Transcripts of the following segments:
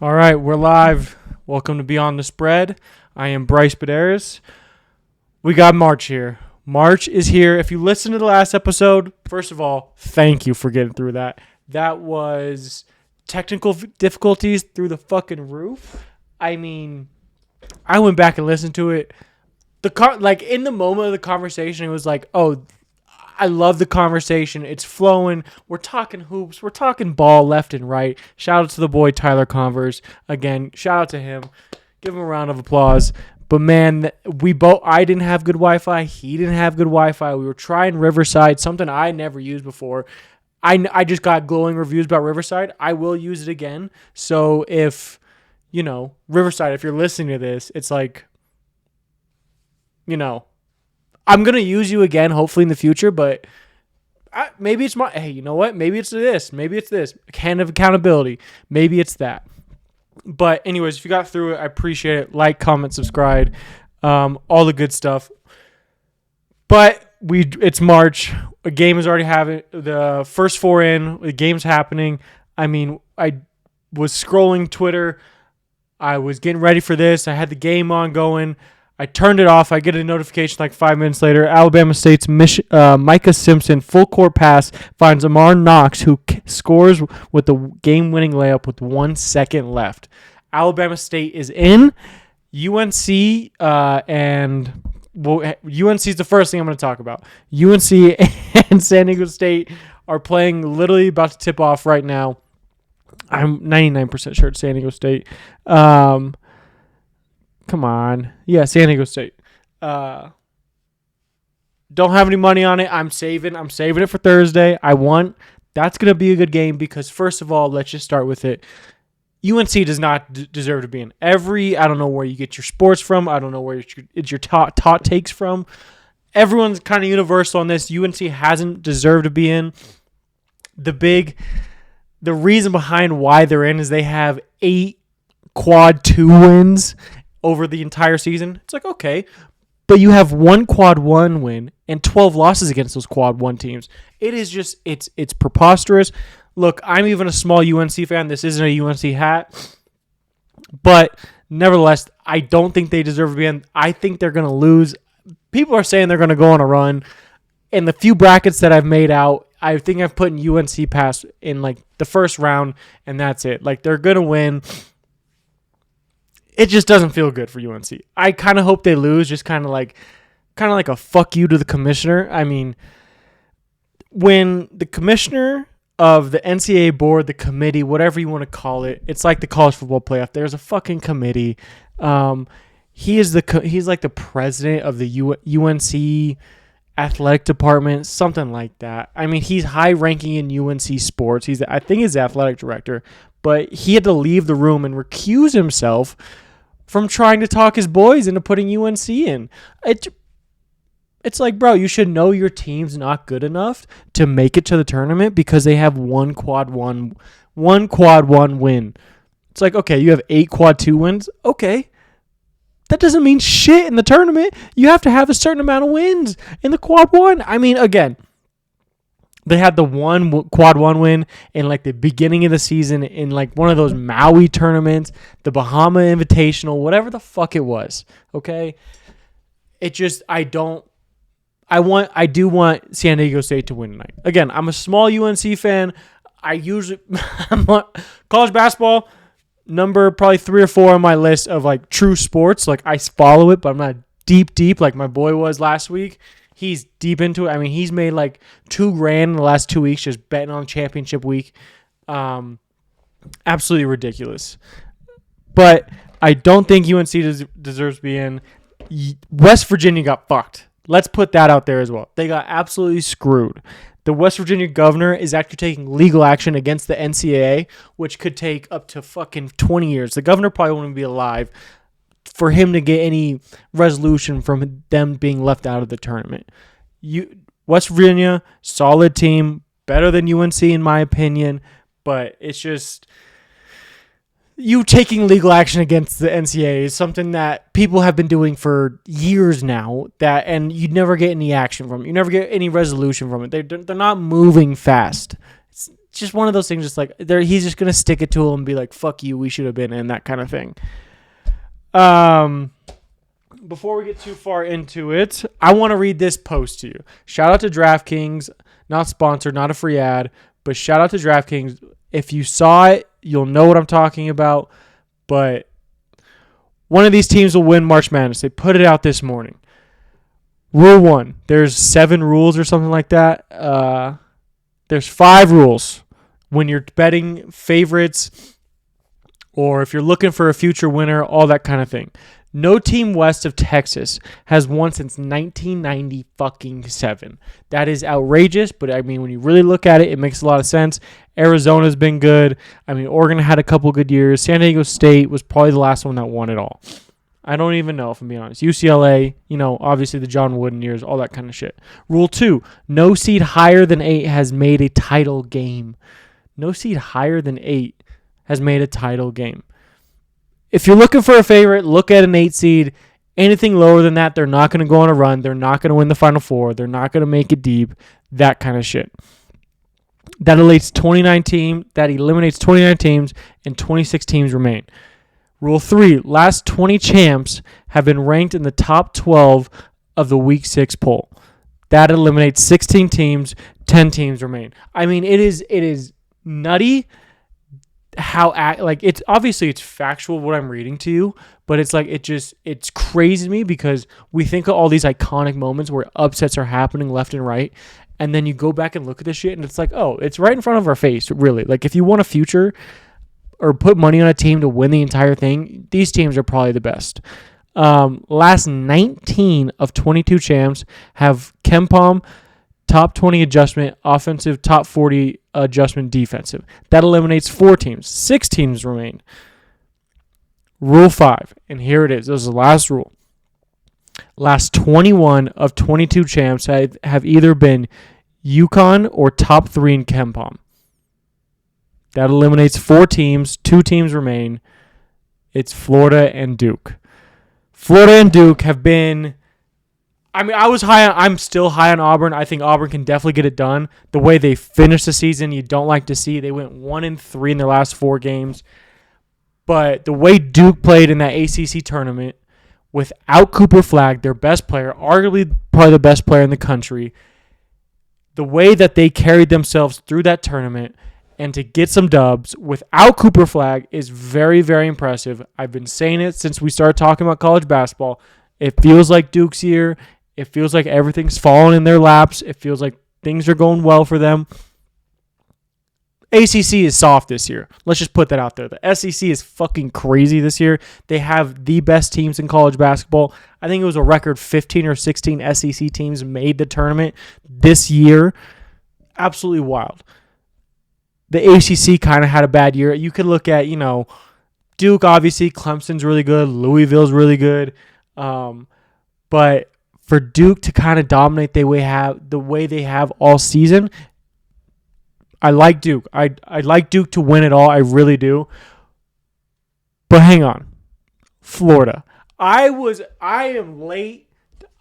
All right, we're live. Welcome to Beyond the Spread. I am Bryce Baderas. We got March here. March is here. If you listened to the last episode, first of all, thank you for getting through that. That was technical difficulties through the fucking roof. I mean, I went back and listened to it. In the moment of the conversation, it was like, oh, I love the conversation. It's flowing. We're talking hoops. We're talking ball left and right. Shout out to the boy Tyler Converse. Again, shout out to him. Give him a round of applause. But man, I didn't have good Wi-Fi. He didn't have good Wi-Fi. We were trying Riverside, something I never used before. I just got glowing reviews about Riverside. I will use it again. So if, Riverside, if you're listening to this, it's like, I'm going to use you again, hopefully in the future, but maybe it's hey, you know what? Maybe it's this. Maybe it's this. Kind of accountability. Maybe it's that. But anyways, if you got through it, I appreciate it. Like, comment, subscribe, all the good stuff. But it's March. A game is already having the first four in. The game's happening. I mean, I was scrolling Twitter. I was getting ready for this. I had the game on going. I turned it off. I get a notification like 5 minutes later. Alabama State's Micah Simpson full court pass finds Jamar Knox, who scores with the game-winning layup with 1 second left. Alabama State is in. UNC UNC is the first thing I'm going to talk about. UNC and San Diego State are playing, literally about to tip off right now. I'm 99% sure it's San Diego State. Come on. Yeah, San Diego State. Don't have any money on it. I'm saving it for Thursday. That's going to be a good game because, first of all, let's just start with it. UNC does not deserve to be in. I don't know where you get your sports from. I don't know where it's your taught takes from. Everyone's kind of universal on this. UNC hasn't deserved to be in. The reason behind why they're in is they have 8 quad 2 wins over the entire season. It's like, okay, but you have 1 quad 1 win and 12 losses against those quad 1 teams. It is just, it's preposterous. Look, I'm even a small UNC fan. This isn't a UNC hat. But nevertheless, I don't think they deserve to be in. I think they're going to lose. People are saying they're going to go on a run. In the few brackets that I've made out, I think I've put in UNC past in like the first round, and that's it. Like, they're going to win. It just doesn't feel good for UNC. I kind of hope they lose, just kind of like a fuck you to the commissioner. I mean, when the commissioner of the NCAA board, the committee, whatever you want to call it, it's like the college football playoff. There's a fucking committee. He's like the president of the UNC athletic department, something like that. I mean, he's high ranking in UNC sports. I think he's the athletic director, but he had to leave the room and recuse himself from trying to talk his boys into putting UNC in. It's like, bro, you should know your team's not good enough to make it to the tournament because they have 1 quad 1 win. It's like, okay, you have 8 quad 2 wins. Okay. That doesn't mean shit in the tournament. You have to have a certain amount of wins in the quad 1. I mean, again, they had the 1 quad 1 win in like the beginning of the season in like one of those Maui tournaments, the Bahama Invitational, whatever the fuck it was. Okay. It just, I do want San Diego State to win tonight. Again, I'm a small UNC fan. College basketball, number probably 3 or 4 on my list of like true sports. Like, I follow it, but I'm not deep like my boy was last week. He's deep into it. I mean, he's made like $2,000 in the last 2 weeks just betting on championship week. Absolutely ridiculous. But I don't think UNC deserves to be in. West Virginia got fucked. Let's put that out there as well. They got absolutely screwed. The West Virginia governor is actually taking legal action against the NCAA, which could take up to fucking 20 years. The governor probably won't be alive for him to get any resolution from them being left out of the tournament. West Virginia, solid team, better than UNC in my opinion, but it's just you taking legal action against the NCAA is something that people have been doing for years now, and you never get any action from it. You never get any resolution from it. They're not moving fast. just one of those things. Just like he's just gonna stick it to him and be like, "Fuck you, we should have been in," that kind of thing. Before we get too far into it, I want to read this post to you. Shout out to DraftKings, not sponsored, not a free ad, but shout out to DraftKings. If you saw it, you'll know what I'm talking about. But one of these teams will win March Madness. They put it out this morning. Rule 1. There's 7 rules or something like that. There's 5 rules when you're betting favorites or if you're looking for a future winner, all that kind of thing. No team west of Texas has won since 1997. That is outrageous, but I mean, when you really look at it, it makes a lot of sense. Arizona's been good. I mean, Oregon had a couple good years. San Diego State was probably the last one that won it all. I don't even know, if I'm being honest. UCLA, obviously the John Wooden years, all that kind of shit. Rule 2, no seed higher than 8 has made a title game. No seed higher than 8 has made a title game. If you're looking for a favorite, look at an 8 seed. Anything lower than that, they're not going to go on a run. They're not going to win the Final Four. They're not going to make it deep. That kind of shit. That eliminates 29 teams and 26 teams remain. Rule 3, last 20 champs have been ranked in the top 12 of the Week 6 poll. That eliminates 16 teams, 10 teams remain. I mean, it is nutty how it's obviously it's factual what I'm reading to you, but it's like it's crazy to me because we think of all these iconic moments where upsets are happening left and right, and then you go back and look at this shit and it's like, oh, it's right in front of our face, really. Like if you want a future or put money on a team to win the entire thing, these teams are probably the best. Last 19 of 22 champs have KenPom, top 20 adjustment, offensive, top 40 adjustment, defensive. That eliminates 4 teams. 6 teams remain. Rule 5, and here it is. This is the last rule. Last 21 of 22 champs have either been UConn or top 3 in KenPom. That eliminates 4 teams. 2 teams remain. It's Florida and Duke. Florida and Duke have been... I mean, I'm still high on Auburn. I think Auburn can definitely get it done. The way they finished the season, you don't like to see. They went 1-3 in their last 4 games. But the way Duke played in that ACC tournament, without Cooper Flagg, their best player, arguably probably the best player in the country, the way that they carried themselves through that tournament and to get some dubs without Cooper Flagg is very, very impressive. I've been saying it since we started talking about college basketball. It feels like Duke's year. It feels like everything's falling in their laps. It feels like things are going well for them. ACC is soft this year. Let's just put that out there. The SEC is fucking crazy this year. They have the best teams in college basketball. I think it was a record 15 or 16 SEC teams made the tournament this year. Absolutely wild. The ACC kind of had a bad year. You could look at, Duke, obviously. Clemson's really good. Louisville's really good. But for Duke to kind of dominate the way they have all season, I like Duke. I like Duke to win it all. I really do. But hang on. Florida. I am late.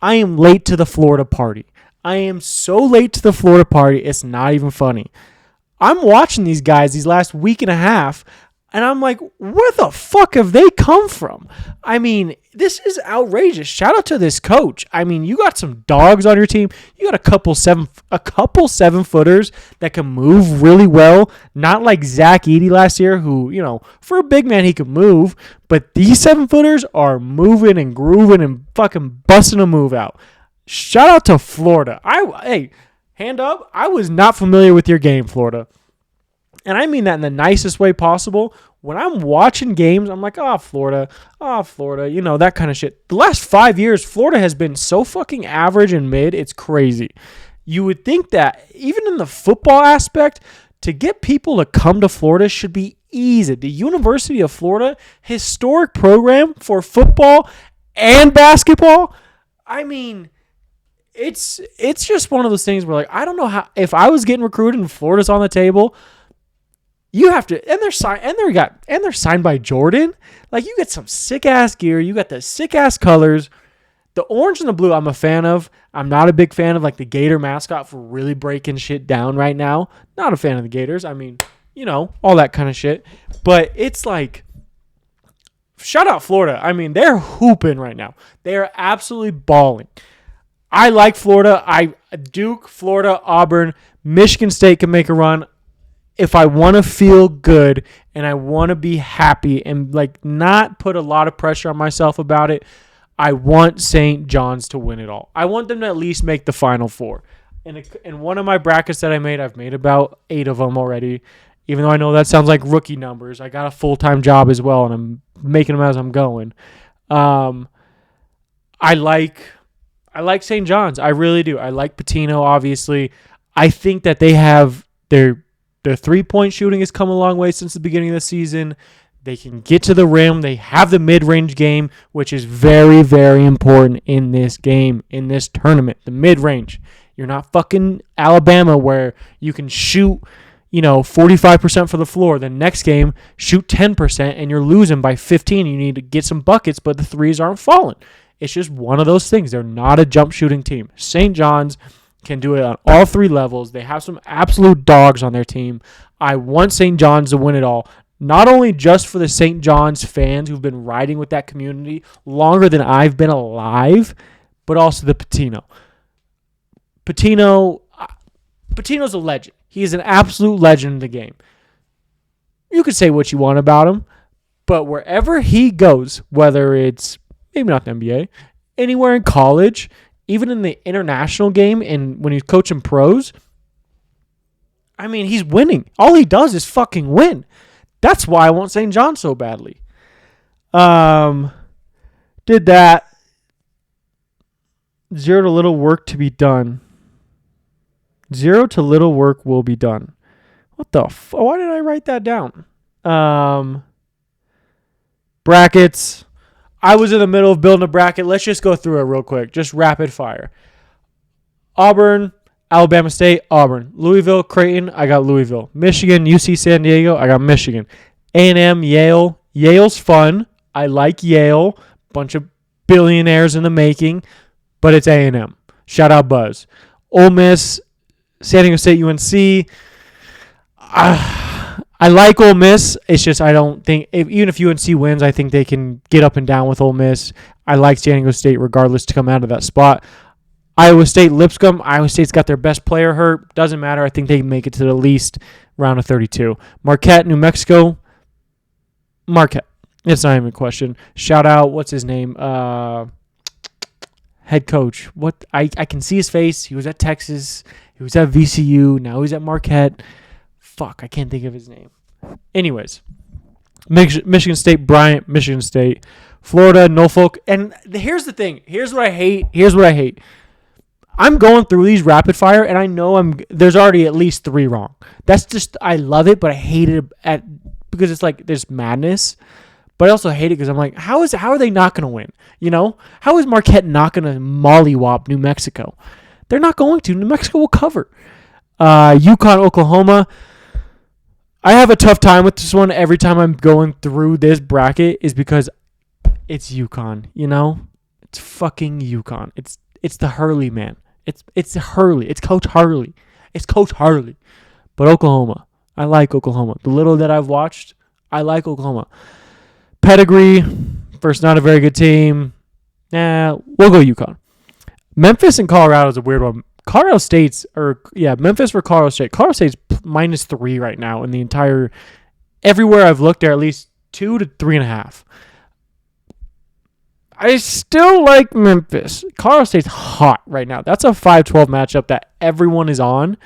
I am late to the Florida party. I am so late to the Florida party, it's not even funny. I'm watching these guys these last week and a half, and I'm like, where the fuck have they come from? I mean, this is outrageous. Shout out to this coach. I mean, you got some dogs on your team. You got a couple 7-footers that can move really well. Not like Zach Edey last year, who, for a big man, he could move. But these 7-footers are moving and grooving and fucking busting a move out. Shout out to Florida. Hey, hand up, I was not familiar with your game, Florida. And I mean that in the nicest way possible. When I'm watching games, I'm like, Florida, that kind of shit. The last 5 years, Florida has been so fucking average and mid, it's crazy. You would think that even in the football aspect, to get people to come to Florida should be easy. The University of Florida, historic program for football and basketball. I mean, it's just one of those things where, like, I don't know how, if I was getting recruited and Florida's on the table, you have to, and they're signed by Jordan. Like, you get some sick ass gear, you got the sick ass colors. The orange and the blue I'm a fan of. I'm not a big fan of like the Gator mascot for really breaking shit down right now. Not a fan of the Gators. I mean, all that kind of shit. But it's like, shout out Florida. I mean, they're hooping right now. They are absolutely balling. I like Florida. Duke, Florida, Auburn, Michigan State can make a run. If I want to feel good and I want to be happy and like not put a lot of pressure on myself about it, I want St. John's to win it all. I want them to at least make the Final Four. In one of my brackets that I made, I've made about 8 of them already. Even though I know that sounds like rookie numbers, I got a full-time job as well, and I'm making them as I'm going. I like St. John's. I really do. I like Pitino, obviously. I think that they have their 3-point shooting has come a long way since the beginning of the season. They can get to the rim. They have the mid-range game, which is very, very important in this game, in this tournament. The mid-range. You're not fucking Alabama where you can shoot, 45% for the floor. The next game, shoot 10% and you're losing by 15. You need to get some buckets, but the threes aren't falling. It's just one of those things. They're not a jump shooting team. St. John's can do it on all 3 levels. They have some absolute dogs on their team. I want St. John's to win it all. Not only just for the St. John's fans who've been riding with that community longer than I've been alive, but also the Pitino. Pitino's a legend. He is an absolute legend in the game. You could say what you want about him, but wherever he goes, whether it's maybe not the NBA, anywhere in college, even in the international game and when he's coaching pros, I mean, he's winning. All he does is fucking win. That's why I want St. John so badly. Did that. 0 to little work to be done. 0 to little work will be done. What the why did I write that down? Brackets. I was in the middle of building a bracket. Let's just go through it real quick. Just rapid fire. Auburn, Alabama State, Auburn. Louisville, Creighton, I got Louisville. Michigan, UC San Diego, I got Michigan. A&M, Yale. Yale's fun. I like Yale. Bunch of billionaires in the making, but it's A&M. Shout out Buzz. Ole Miss, San Diego State, UNC. I like Ole Miss. It's just I don't think, even if UNC wins, I think they can get up and down with Ole Miss. I like San Diego State regardless to come out of that spot. Iowa State, Lipscomb. Iowa State's got their best player hurt. Doesn't matter. I think they can make it to the least round of 32. Marquette, New Mexico. Marquette. It's not even a question. Shout out, what's his name? Head coach. What? I can see his face. He was at Texas. He was at VCU. Now he's at Marquette. Fuck, I can't think of his name. Anyways, Michigan State, Bryant, Michigan State. Florida, Norfolk. And here's the thing. Here's what I hate. I'm going through these rapid fire, and I know there's already at least 3 wrong. That's just, I love it, but I hate it because it's like there's madness. But I also hate it because I'm like, how are they not going to win? How is Marquette not going to mollywop New Mexico? They're not going to. New Mexico will cover. UConn, Oklahoma. I have a tough time with this one every time I'm going through this bracket is because it's UConn, It's fucking UConn. It's the Hurley, man. It's Hurley. It's Coach Hurley. It's Coach Hurley. But Oklahoma. I like Oklahoma. The little that I've watched, I like Oklahoma. Pedigree. First, not a very good team. We'll go UConn. Memphis and Colorado is a weird one. Memphis for Colorado State. Colorado State's -3 right now in the entire. Everywhere I've looked, they're at least 2 to 3.5. I still like Memphis. Colorado State's hot right now. That's a 5-12 matchup that everyone is on.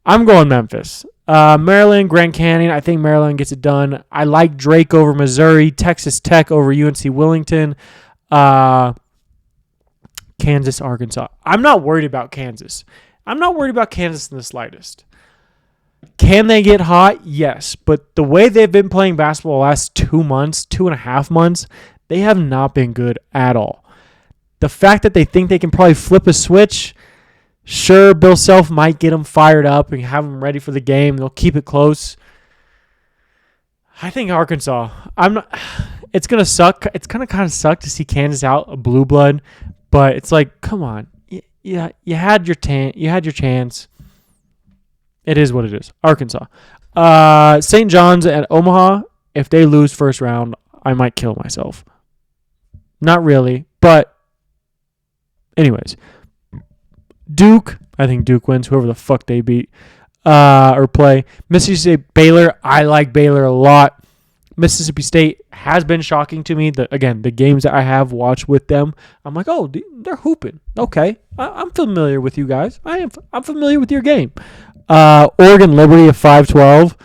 I'm going Memphis. Maryland, Grand Canyon. I think Maryland gets it done. I like Drake over Missouri. Texas Tech over UNC Willington. Kansas, Arkansas. I'm not worried about Kansas. I'm not worried about Kansas in the slightest. Can they get hot? Yes. But the way they've been playing basketball the last 2.5 months, they have not been good at all. The fact that they think they can probably flip a switch, sure, Bill Self might get them fired up and have them ready for the game. They'll keep it close. I think Arkansas. It's gonna suck. It's gonna kind of suck to see Kansas out a blue blood, but it's like, come on, yeah, you had your chance. It is what it is. Arkansas, St. John's and Omaha. If they lose first round, I might kill myself. Not really, but anyways, Duke. I think Duke wins. Whoever the fuck they beat or play. Mississippi State, Baylor. I like Baylor a lot. Mississippi State has been shocking to me. Again, the games that I have watched with them, I'm like, oh, they're hooping. Okay, I'm familiar with you guys. I'm familiar with your game. Oregon Liberty of 5-12.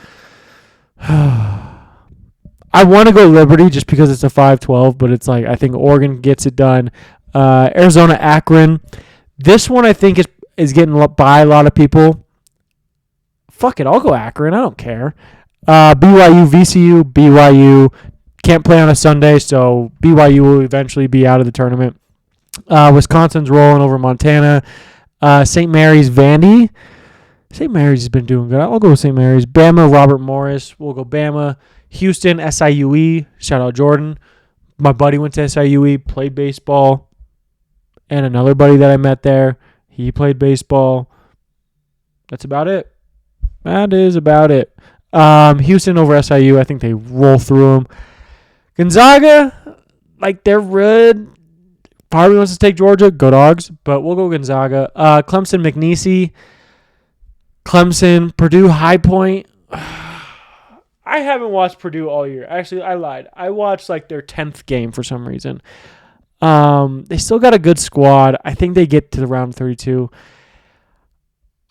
I want to go Liberty just because it's a 5-12, but it's like I think Oregon gets it done. Arizona Akron. This one I think is getting by a lot of people. Fuck it, I'll go Akron. I don't care. BYU, VCU, BYU. Can't play on a Sunday, so BYU will eventually be out of the tournament. Wisconsin's rolling over Montana. St. Mary's, Vandy. St. Mary's has been doing good. I'll go with St. Mary's. Bama, Robert Morris. We'll go Bama. Houston, SIUE. Shout out Jordan. My buddy went to SIUE, played baseball. And another buddy that I met there, he played baseball. That's about it. That is about it. Houston over SIU. I think they roll through them. Gonzaga, like they're red. Part of me wants to take Georgia. Go Dogs. But we'll go Gonzaga. Clemson, McNeese. Clemson, Purdue, High Point. I haven't watched Purdue all year. Actually, I lied. I watched like their 10th game for some reason. They still got a good squad. I think they get to the round 32.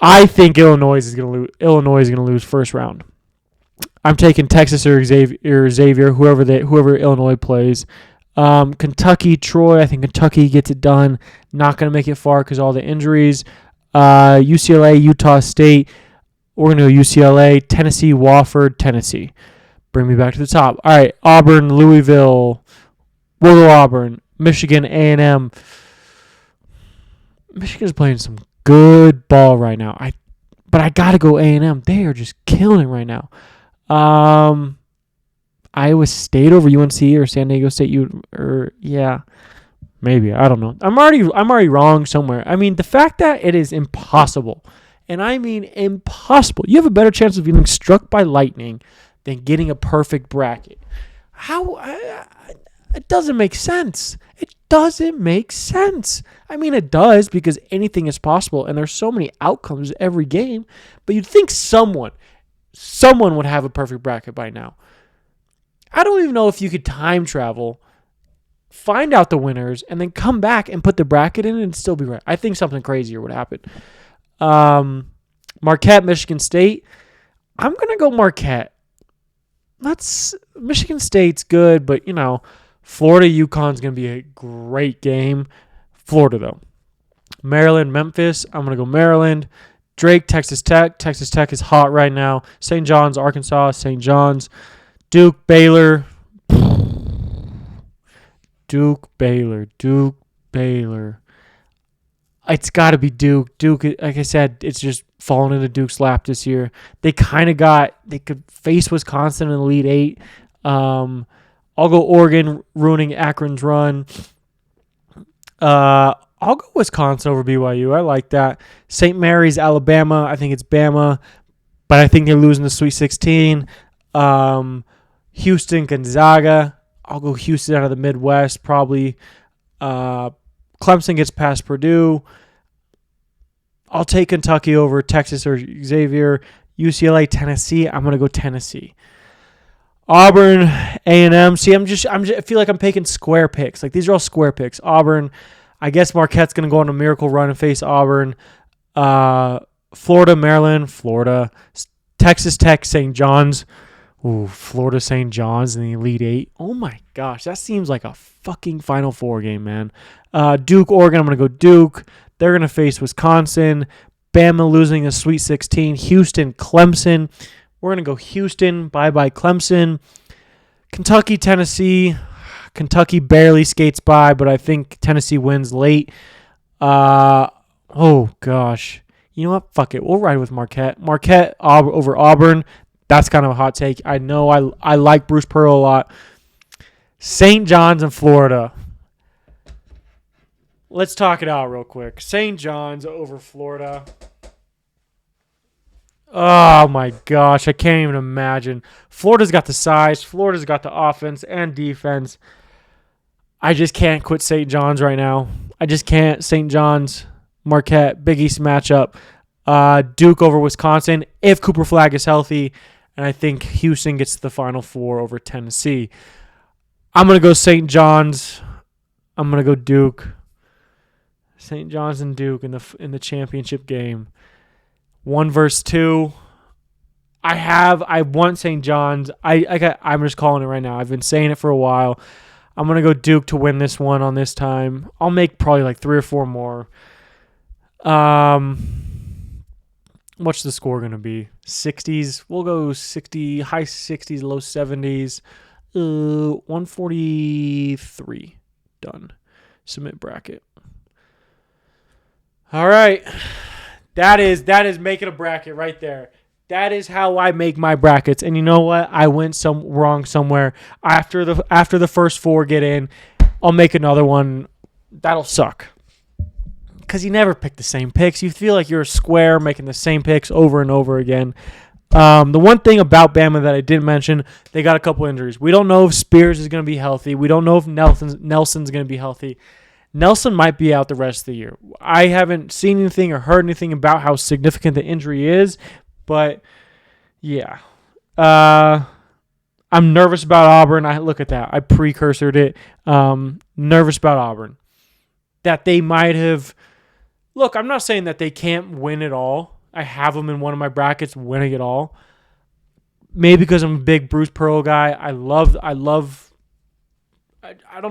I think Illinois is going to lose first round. I'm taking Texas or Xavier, whoever Illinois plays. Kentucky, Troy. I think Kentucky gets it done. Not going to make it far because all the injuries. UCLA, Utah State. We're going to go UCLA. Tennessee, Wofford, Tennessee. Bring me back to the top. All right, Auburn, Louisville. We'll go Auburn. Michigan, A&M. Michigan's playing some good ball right now. But I got to go A&M. They are just killing it right now. Iowa State over UNC or San Diego State. Yeah, maybe. I don't know. I'm already wrong somewhere. I mean, the fact that it is impossible, and I mean impossible. You have a better chance of getting struck by lightning than getting a perfect bracket. How? It doesn't make sense. It doesn't make sense. I mean, it does because anything is possible, and there's so many outcomes every game. But you'd think someone would have a perfect bracket by now. I don't even know if you could time travel, find out the winners, and then come back and put the bracket in and still be right. I think something crazier would happen. Marquette, Michigan State. I'm going to go Marquette. Michigan State's good, but, Florida, UConn's going to be a great game. Florida, though. Maryland, Memphis. I'm going to go Maryland. Drake, Texas Tech. Texas Tech is hot right now. St. John's, Arkansas. St. John's. Duke, Baylor. Duke, Baylor. It's got to be Duke. Duke, like I said, it's just fallen into Duke's lap this year. They could face Wisconsin in the Elite Eight. I'll go Oregon, ruining Akron's run. I'll go Wisconsin over BYU. I like that. St. Mary's, Alabama. I think it's Bama, but I think they're losing the Sweet 16. Houston, Gonzaga. I'll go Houston out of the Midwest, probably. Clemson gets past Purdue. I'll take Kentucky over Texas or Xavier. UCLA, Tennessee. I'm going to go Tennessee. Auburn, A&M. See, I feel like I'm picking square picks. Like, these are all square picks. Auburn. I guess Marquette's going to go on a miracle run and face Auburn. Florida, Maryland. Florida. Texas Tech, St. John's. Ooh, Florida, St. John's in the Elite Eight. Oh, my gosh. That seems like a fucking Final Four game, man. Duke, Oregon. I'm going to go Duke. They're going to face Wisconsin. Bama losing a Sweet 16. Houston, Clemson. We're going to go Houston. Bye-bye, Clemson. Kentucky, Tennessee. Kentucky barely skates by, but I think Tennessee wins late. Oh, gosh. You know what? Fuck it. We'll ride with Marquette. Marquette over Auburn. That's kind of a hot take. I know I like Bruce Pearl a lot. St. John's in Florida. Let's talk it out real quick. St. John's over Florida. Oh my gosh, I can't even imagine. Florida's got the size, Florida's got the offense and defense. I just can't quit St. John's right now. I just can't. St. John's, Marquette, Big East matchup. Duke over Wisconsin if Cooper Flag is healthy. And I think Houston gets to the Final Four over Tennessee. I'm going to go St. John's. I'm going to go Duke. St. John's and Duke in the championship game. 1 versus 2. I want St. John's. I'm just calling it right now. I've been saying it for a while. I'm going to go Duke to win this one on this time. I'll make probably like 3 or 4 more. What's the score going to be? 60s. We'll go 60, high 60s, low 70s. 143. Done. Submit bracket. All right. That is making a bracket right there. That is how I make my brackets. And you know what? I went wrong somewhere. After the first 4 get in, I'll make another one. That'll suck. Because you never pick the same picks. You feel like you're a square making the same picks over and over again. The one thing about Bama that I didn't mention, they got a couple injuries. We don't know if Spears is going to be healthy. We don't know if Nelson's going to be healthy. Nelson might be out the rest of the year. I haven't seen anything or heard anything about how significant the injury is, but yeah. I'm nervous about Auburn. Look at that. I precursored it. Nervous about Auburn. That they might have... Look, I'm not saying that they can't win it all. I have them in one of my brackets winning it all. Maybe because I'm a big Bruce Pearl guy. I don't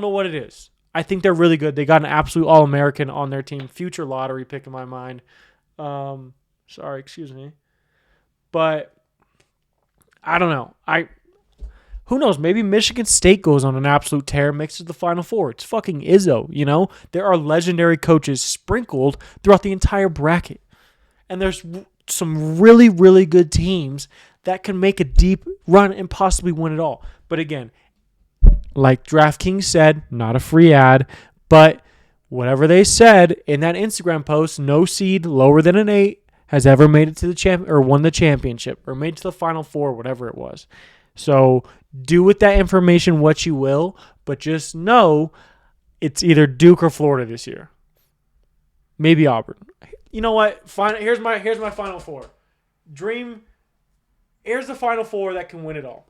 know what it is. I think they're really good. They got an absolute All-American on their team. Future lottery pick in my mind. Sorry, excuse me. But I don't know. Who knows? Maybe Michigan State goes on an absolute tear, makes it to the Final Four. It's fucking Izzo, you know? There are legendary coaches sprinkled throughout the entire bracket. And there's some really, really good teams that can make a deep run and possibly win it all. But again, like DraftKings said, not a free ad, but whatever they said in that Instagram post, no seed lower than an 8 has ever made it to the or won the championship or made it to the Final Four, whatever it was. So do with that information what you will, but just know it's either Duke or Florida this year. Maybe Auburn. You know what? Here's my Final Four. Here's the Final Four that can win it all.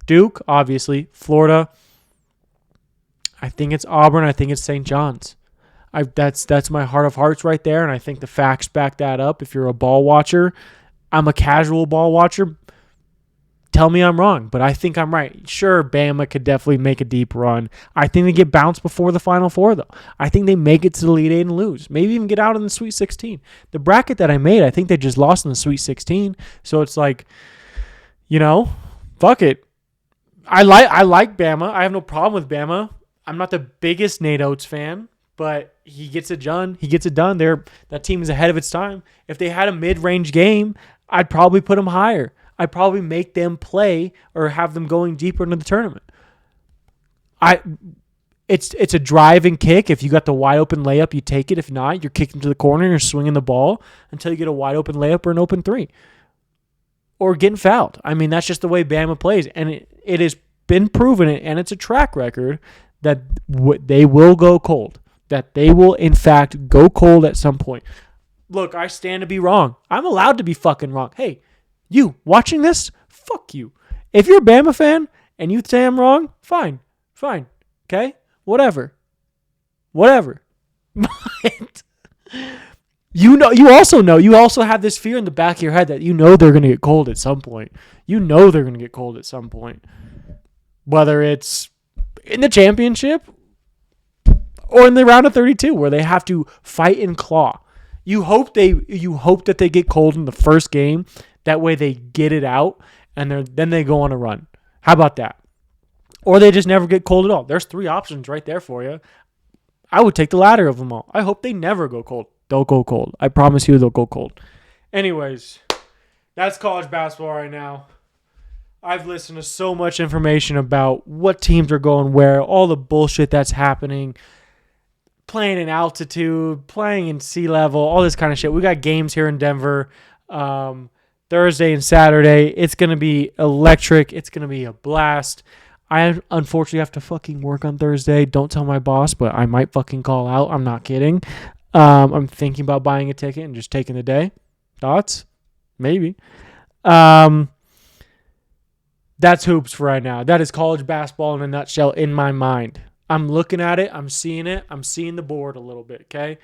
Duke, obviously. Florida. I think it's Auburn. I think it's St. John's. That's my heart of hearts right there, and I think the facts back that up. If you're a ball watcher, I'm a casual ball watcher. Tell me I'm wrong, but I think I'm right. Sure, Bama could definitely make a deep run. I think they get bounced before the Final Four, though. I think they make it to the Elite 8 and lose. Maybe even get out in the Sweet 16. The bracket that I made, I think they just lost in the Sweet 16. So it's like, fuck it. I like Bama. I have no problem with Bama. I'm not the biggest Nate Oates fan, but he gets it done. That team is ahead of its time. If they had a mid-range game, I'd probably put them higher. I'd probably make them play or have them going deeper into the tournament. It's a drive and kick. If you got the wide open layup, you take it. If not, you're kicking to the corner and you're swinging the ball until you get a wide open layup or an open 3. Or getting fouled. I mean, that's just the way Bama plays. And it has been proven, and it's a track record, that they will go cold. That they will, in fact, go cold at some point. Look, I stand to be wrong. I'm allowed to be fucking wrong. Hey, you watching this? Fuck you. If you're a Bama fan and you say I'm wrong, fine. Okay? Whatever. But you also have this fear in the back of your head that they're going to get cold at some point. Whether it's in the championship or in the round of 32 where they have to fight and claw. You hope that they get cold in the first game. That way they get it out and then they go on a run. How about that? Or they just never get cold at all. There's 3 options right there for you. I would take the latter of them all. I hope they never go cold. They'll go cold. I promise you they'll go cold. Anyways, that's college basketball right now. I've listened to so much information about what teams are going where, all the bullshit that's happening, playing in altitude, playing in sea level, all this kind of shit. We got games here in Denver Thursday and Saturday. It's going to be electric. It's going to be a blast. I unfortunately have to fucking work on Thursday. Don't tell my boss, but I might fucking call out. I'm not kidding. I'm thinking about buying a ticket and just taking the day. Thoughts? Maybe. That's hoops for right now. That is college basketball in a nutshell in my mind. I'm looking at it. I'm seeing it. I'm seeing the board a little bit, okay?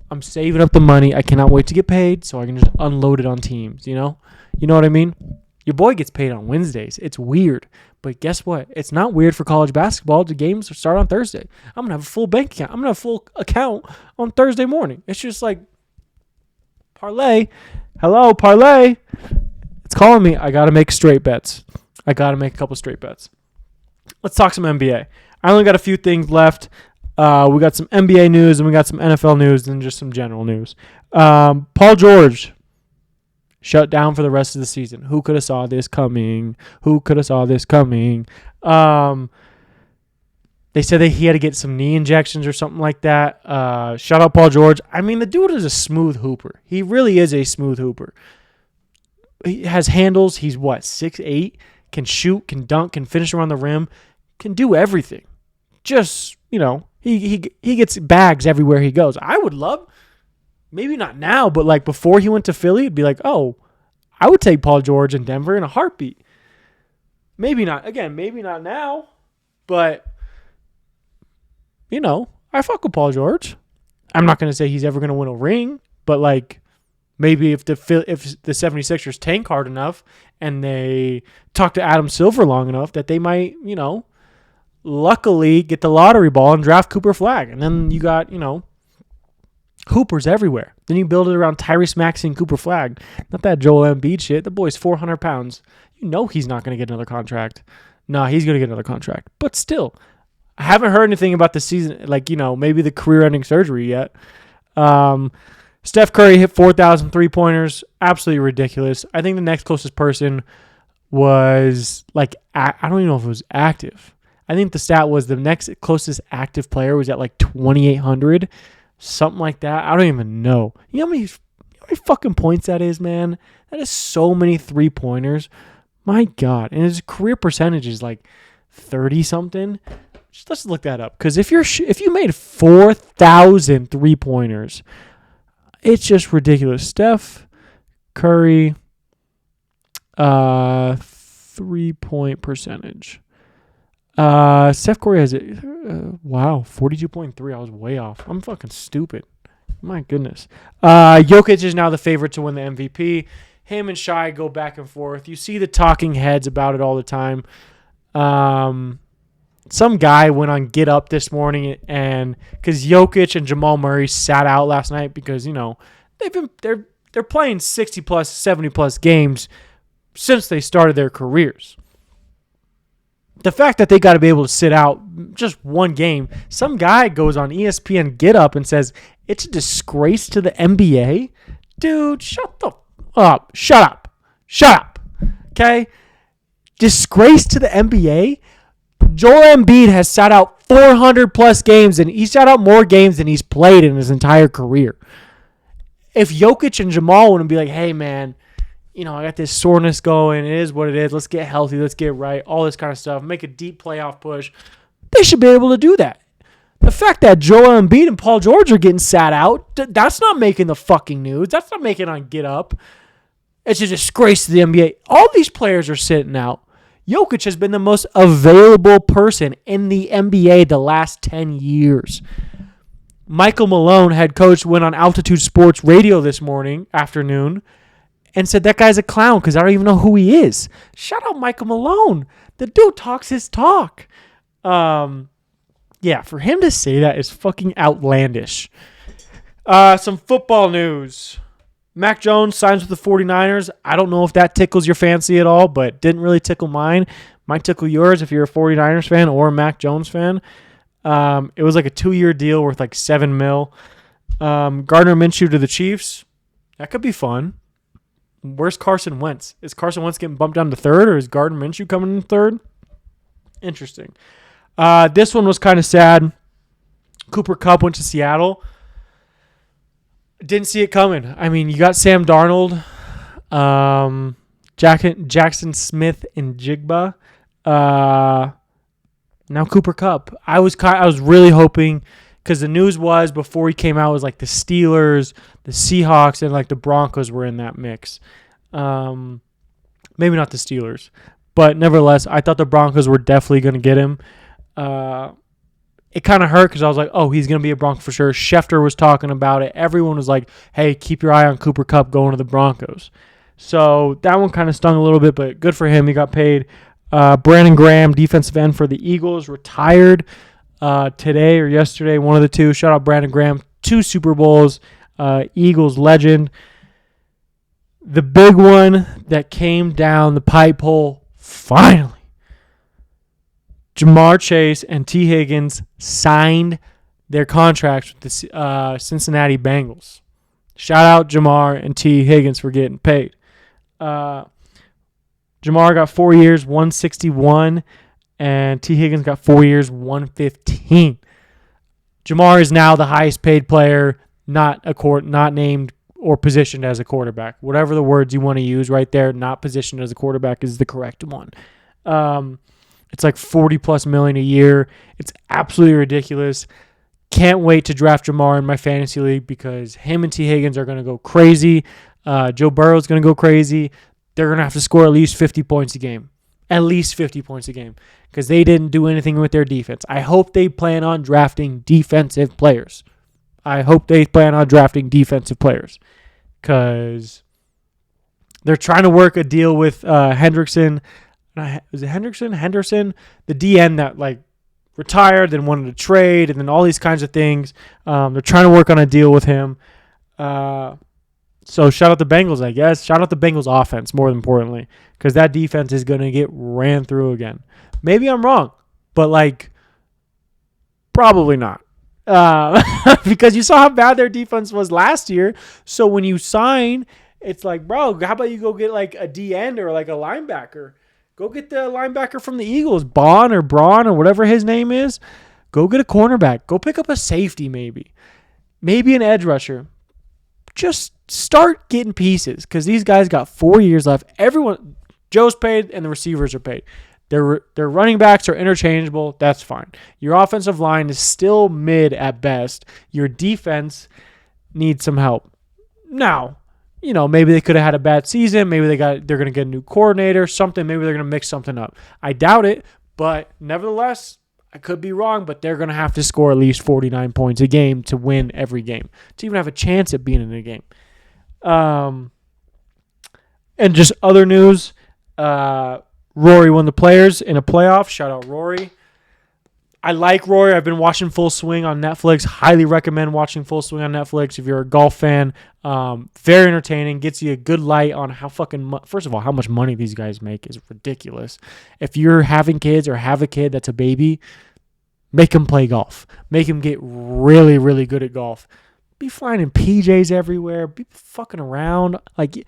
I'm saving up the money. I cannot wait to get paid so I can just unload it on teams, you know? You know what I mean? Your boy gets paid on Wednesdays. It's weird. But guess what? It's not weird for college basketball. The games start on Thursday. I'm going to have a full bank account. I'm going to have a full account on Thursday morning. It's just like, parlay. Hello, parlay. It's calling me. I got to make straight bets. I got to make a couple straight bets. Let's talk some NBA. I only got a few things left. We got some NBA news and we got some NFL news and just some general news. Paul George shut down for the rest of the season. Who could have saw this coming? They said that he had to get some knee injections or something like that. Shout out Paul George. I mean, the dude is a smooth hooper. He really is a smooth hooper. He has handles. He's 6'8", can shoot, can dunk, can finish around the rim, can do everything. Just, he gets bags everywhere he goes. I would love, maybe not now, but like before he went to Philly, it'd be like, oh, I would take Paul George in Denver in a heartbeat. Maybe not now, but I fuck with Paul George. I'm not going to say he's ever going to win a ring, but like maybe if the 76ers tank hard enough and they talk to Adam Silver long enough that they might, luckily get the lottery ball and draft Cooper Flagg. And then you got, hoopers everywhere. Then you build it around Tyrese Maxey and Cooper Flagg. Not that Joel Embiid shit. The boy's 400 pounds. He's not going to get another contract. Nah, he's going to get another contract. But still, I haven't heard anything about the season, like, maybe the career-ending surgery yet. Steph Curry hit 4,000 three-pointers. Absolutely ridiculous. I think the next closest person was, like, I don't even know if it was active. I think the stat was the next closest active player was at, like, 2,800. Something like that. I don't even know. You know how many fucking points that is, man? That is so many three-pointers. My God. And his career percentage is, like, 30-something. Let's look that up. Because if you made 4,000 three-pointers, it's just ridiculous. Steph Curry, 3-point percentage. Steph Curry has 42.3. I was way off. I'm fucking stupid. My goodness. Jokic is now the favorite to win the MVP. Him and Shai go back and forth. You see the talking heads about it all the time. Some guy went on Get Up this morning and because Jokic and Jamal Murray sat out last night because they're playing 60 plus 70 plus games since they started their careers. The fact that they got to be able to sit out just one game, some guy goes on ESPN Get Up and says it's a disgrace to the NBA. Dude, shut up. Shut up. Okay? Disgrace to the NBA? Joel Embiid has sat out 400 plus games, and he sat out more games than he's played in his entire career. If Jokic and Jamal want to be like, hey, man, I got this soreness going. It is what it is. Let's get healthy. Let's get right. All this kind of stuff. Make a deep playoff push. They should be able to do that. The fact that Joel Embiid and Paul George are getting sat out, that's not making the fucking news. That's not making it on Get Up. It's a disgrace to the NBA. All these players are sitting out. Jokic has been the most available person in the NBA the last 10 years. Michael Malone, head coach, went on Altitude Sports Radio this afternoon, and said that guy's a clown because I don't even know who he is. Shout out Michael Malone. The dude talks his talk. Yeah, for him to say that is fucking outlandish. Some football news. Mac Jones signs with the 49ers. I don't know if that tickles your fancy at all, but didn't really tickle mine. Might tickle yours if you're a 49ers fan or a Mac Jones fan. It was like a 2-year deal worth like $7 million. Gardner Minshew to the Chiefs. That could be fun. Where's Carson Wentz? Is Carson Wentz getting bumped down to third, or is Gardner Minshew coming in third? Interesting. This one was kind of sad. Cooper Kupp went to Seattle. Didn't see it coming. I mean, you got Sam Darnold, Jackson Smith, and Jigba. Now Cooper Kupp. I was really hoping, because the news was before he came out was like the Steelers, the Seahawks, and like the Broncos were in that mix. Maybe not the Steelers, but nevertheless, I thought the Broncos were definitely going to get him. It kind of hurt because I was like, oh, he's going to be a Bronco for sure. Schefter was talking about it. Everyone was like, hey, keep your eye on Cooper Kupp going to the Broncos. So that one kind of stung a little bit, but good for him. He got paid. Brandon Graham, defensive end for the Eagles, retired today or yesterday, one of the two. Shout out Brandon Graham. 2 Super Bowls, Eagles legend. The big one that came down the pipe hole, finally. Jamar Chase and T. Higgins signed their contracts with the Cincinnati Bengals. Shout out Jamar and T. Higgins for getting paid. Jamar got 4 years, $161, and T. Higgins got 4 years, $115. Jamar is now the highest paid player, not named or positioned as a quarterback. Whatever the words you want to use right there, not positioned as a quarterback is the correct one. It's like $40+ million a year. It's absolutely ridiculous. Can't wait to draft Jamar in my fantasy league because him and T. Higgins are going to go crazy. Joe Burrow's going to go crazy. They're going to have to score at least 50 points a game. At least 50 points a game because they didn't do anything with their defense. I hope they plan on drafting defensive players. Because they're trying to work a deal with Hendrickson. Was it Henderson? The DN that like retired, then wanted to trade, and then all these kinds of things. They're trying to work on a deal with him. So shout out the Bengals, I guess. Shout out the Bengals offense, more importantly, because that defense is going to get ran through again. Maybe I'm wrong, but like probably not. Because you saw how bad their defense was last year. So when you sign, it's like, bro, how about you go get like a D end or like a linebacker? Go get the linebacker from the Eagles, Braun or whatever his name is. Go get a cornerback. Go pick up a safety maybe. Maybe an edge rusher. Just start getting pieces because these guys got 4 years left. Everyone, Joe's paid and the receivers are paid. Their running backs are interchangeable. That's fine. Your offensive line is still mid at best. Your defense needs some help. Now, maybe they could have had a bad season. Maybe they're going to get a new coordinator, something. Maybe they're going to mix something up. I doubt it, but nevertheless, I could be wrong, but they're going to have to score at least 49 points a game to win every game, to even have a chance at being in a game. And just other news, Rory won the Players in a playoff. Shout out Rory. I like Rory. I've been watching Full Swing on Netflix. Highly recommend watching Full Swing on Netflix if you're a golf fan. Very entertaining. Gets you a good light on how first of all, how much money these guys make is ridiculous. If you're having kids or have a kid that's a baby, make them play golf. Make them get really, really good at golf. Be flying in PJs everywhere. Be fucking around. Like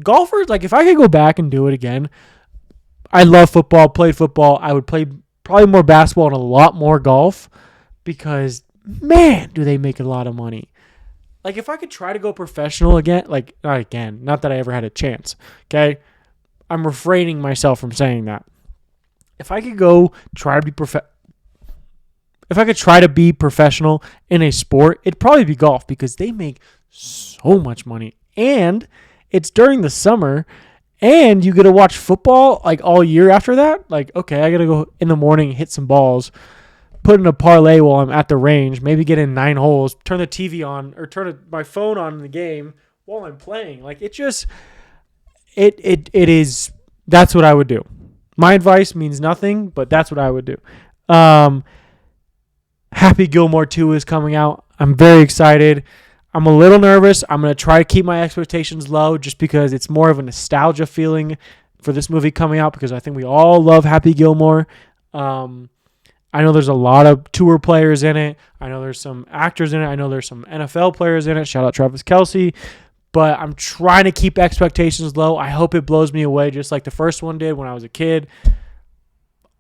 golfers, like if I could go back and do it again, I love football, played football. I would play probably more basketball and a lot more golf because, man, do they make a lot of money. Like, if I could try to go professional again, not that I ever had a chance, okay? I'm refraining myself from saying that. If I could go try to be professional in a sport, it'd probably be golf because they make so much money. And it's during the summer. And you get to watch football like all year after that. Like, okay, I got to go in the morning, hit some balls, put in a parlay while I'm at the range, maybe get in 9 holes, turn the TV on or turn my phone on in the game while I'm playing. Like it is, that's what I would do. My advice means nothing, but that's what I would do. Happy Gilmore 2 is coming out. I'm very excited. I'm a little nervous. I'm going to try to keep my expectations low just because it's more of a nostalgia feeling for this movie coming out because I think we all love Happy Gilmore. I know there's a lot of tour players in it. I know there's some actors in it. I know there's some NFL players in it. Shout out Travis Kelce. but I'm trying to keep expectations low. I hope it blows me away just like the first one did when I was a kid.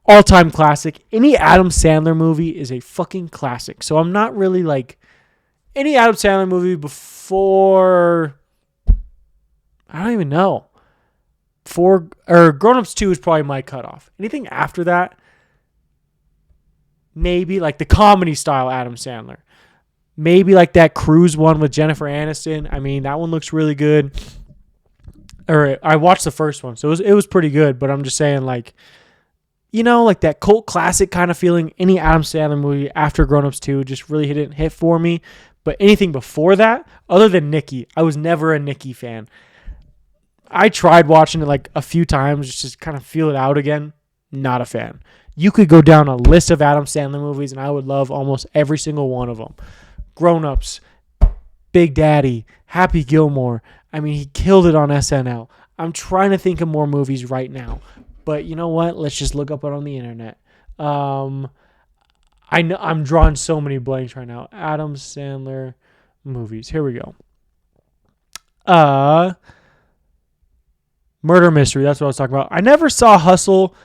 All-time classic. Any Adam Sandler movie is a fucking classic. So I'm not really like any Adam Sandler movie before, I don't even know. Grown Ups 2 is probably my cutoff. Anything after that, maybe like the comedy style Adam Sandler. Maybe like that Cruise one with Jennifer Aniston. I mean, that one looks really good. Or I watched the first one, so it was pretty good. But I'm just saying, like, you know, like that cult classic kind of feeling. Any Adam Sandler movie after Grown Ups 2 just really didn't hit for me. But anything before that, other than Nicky, I was never a Nicky fan. I tried watching it like a few times just to kind of feel it out again. Not a fan. You could go down a list of Adam Sandler movies, and I would love almost every single one of them. Grown Ups, Big Daddy, Happy Gilmore. I mean, he killed it on SNL. I'm trying to think of more movies right now. But you know what? Let's just look up it on the internet. I know I'm drawing so many blanks right now. Adam Sandler movies. Here we go. Murder Mystery. That's what I was talking about. I never saw Hustle.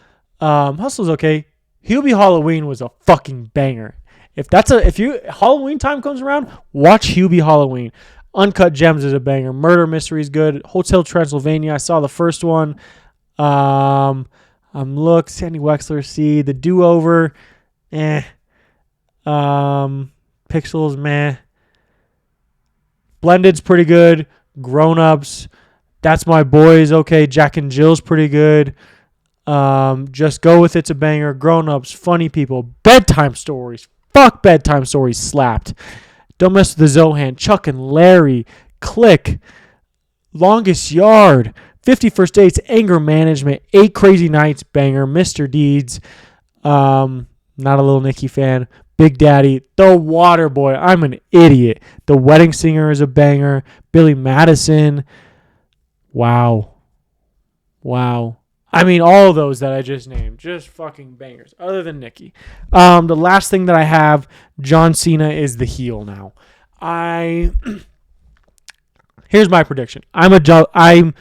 Hustle's okay. Hubie Halloween was a fucking banger. If Halloween time comes around, watch Hubie Halloween. Uncut Gems is a banger. Murder Mystery is good. Hotel Transylvania. I saw the first one. Sandy Wexler. See the Do Over. Pixels. Meh. Blended's pretty good. Grown Ups. That's My Boys. Okay. Jack and Jill's pretty good. Just Go With It's a banger. Grown Ups. Funny People. Bedtime Stories. Fuck Bedtime Stories slapped. Don't Mess with the Zohan. Chuck and Larry. Click. Longest Yard. 50 First Dates. Anger Management. 8 Crazy Nights. Banger. Mr. Deeds. Not a Little Nicky fan. Big Daddy. The Water Boy. I'm an idiot. The Wedding Singer is a banger. Billy Madison. Wow. I mean, all of those that I just named, just fucking bangers, other than Nicky. The last thing that I have, John Cena is the heel now. Here's my prediction. How do I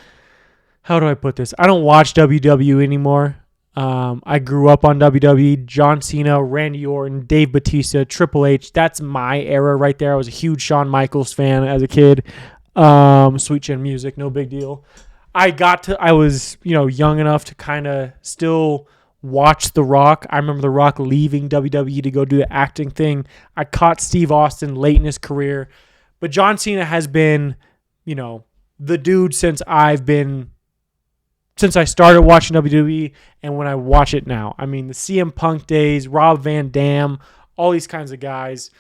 put this? I don't watch WWE anymore. I grew up on WWE. John Cena, Randy Orton, Dave Bautista, Triple H. That's my era right there. I was a huge Shawn Michaels fan as a kid. Sweet Chin Music, no big deal. I was, young enough to kind of still watch The Rock. I remember The Rock leaving WWE to go do the acting thing. I caught Steve Austin late in his career. But John Cena has been, the dude since I started watching WWE and when I watch it now. I mean, the CM Punk days, Rob Van Dam, all these kinds of guys.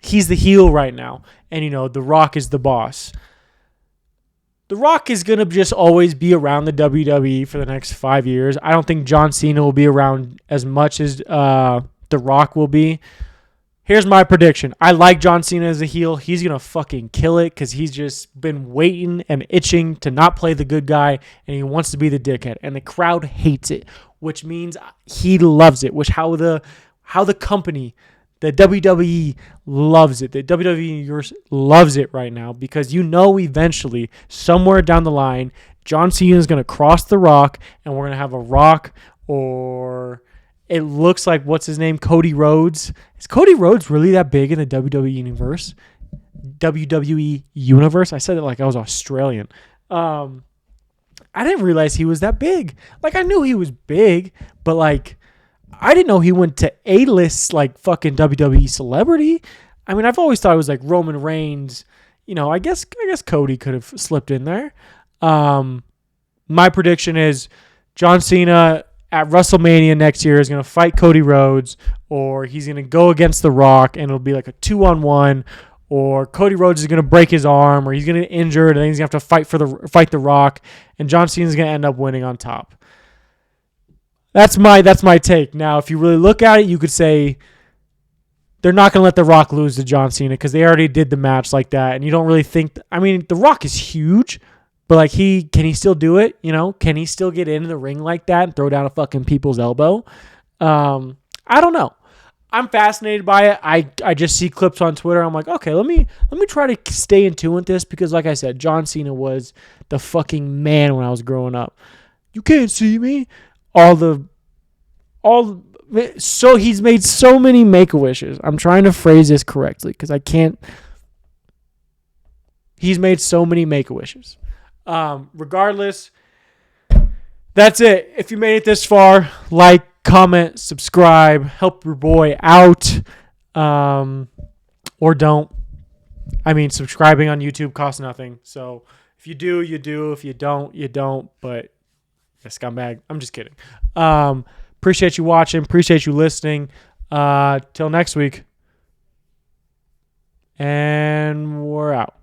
He's the heel right now. And, The Rock is the boss. The Rock is going to just always be around the WWE for the next 5 years. I don't think John Cena will be around as much as The Rock will be. Here's my prediction. I like John Cena as a heel. He's going to fucking kill it because he's just been waiting and itching to not play the good guy, and he wants to be the dickhead. And the crowd hates it, which means he loves it, which how the company, the WWE loves it. The WWE universe loves it right now because eventually, somewhere down the line, John Cena is going to cross The Rock, and we're going to have a Rock or it looks like, what's his name, Cody Rhodes. Is Cody Rhodes really that big in the WWE universe? WWE universe? I said it like I was Australian. I didn't realize he was that big. Like, I knew he was big, but like, I didn't know he went to A-list like fucking WWE celebrity. I mean, I've always thought it was like Roman Reigns. I guess Cody could have slipped in there. My prediction is John Cena at WrestleMania next year is going to fight Cody Rhodes, or he's going to go against The Rock, and it'll be like a 2-on-1, or Cody Rhodes is going to break his arm, or he's going to get injured, and then he's going to have to fight The Rock, and John Cena is going to end up winning on top. That's my take. Now, if you really look at it, you could say they're not going to let The Rock lose to John Cena because they already did the match like that, and you don't really think. The Rock is huge, but like can he still do it? Can he still get into the ring like that and throw down a fucking people's elbow? I don't know. I'm fascinated by it. I just see clips on Twitter. I'm like, okay, let me try to stay in tune with this because, like I said, John Cena was the fucking man when I was growing up. You can't see me. So he's made so many Make-A-Wishes. I'm trying to phrase this correctly because I can't. He's made so many Make-A-Wishes. Regardless, that's it. If you made it this far, like, comment, subscribe, help your boy out, or don't. I mean, subscribing on YouTube costs nothing. So if you do, you do. If you don't, you don't. But you're a scumbag. I'm just kidding. Appreciate you watching. Appreciate you listening. Till next week. And we're out.